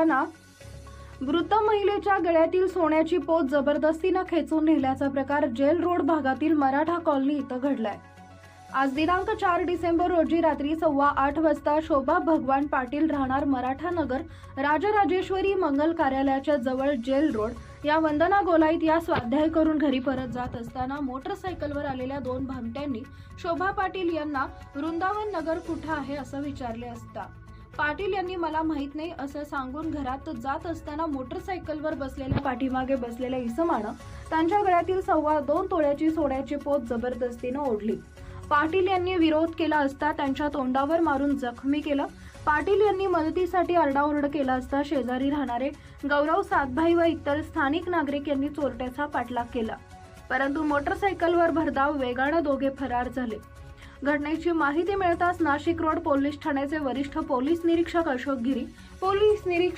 असताना वृद्ध महिलेच्या गळ्यातील सोन्याची पोत जबरदस्तीनं खेचून नेल्याचा प्रकार जेल रोड भागातील मराठा कॉलनी इथं घडलाय। आज दिनांक 4 डिसेंबर रोजी रात्री 8:15 वाजता शोभा भगवान पाटील राहणार मराठा नगर राजराजेश्वरी मंगल कार्यालयाच्या जवळ जेल रोड या वंदना गोलाईत या स्वाध्याय करून घरी परत जात असताना मोटरसायकलवर आलेल्या दोन भामट्यांनी शोभा पाटील यांना वृंदावन नगर कुठं आहे असं विचारले असता पाटील यांनी मला माहित नाही असं सांगून घरात जात असताना मोटरसायकलवर बसलेल्या पाठीमागे बसलेल्या इसमानं त्यांच्या गळ्यातील 2.25 तोळ्याची सोन्याची पोत जबरदस्तीनं ओढली। पाटील यांनी विरोध केला असता त्यांच्या तोंडावर मारून जखमी केलं। पाटील यांनी मदतीसाठी आरडाओरड केला असता शेजारी राहणारे गौरव सातभाई व इतर स्थानिक नागरिक यांनी चोरट्याचा पाठलाग केला, परंतु मोटरसायकलवर भरधाव वेगानं दोघे फरार झाले। घटनेची माहिती मिळताच नाशिक रोड पोलीस ठाण्याचे वरिष्ठ पोलीस निरीक्षक अशोक गिरी, पोलीस निरीक्षक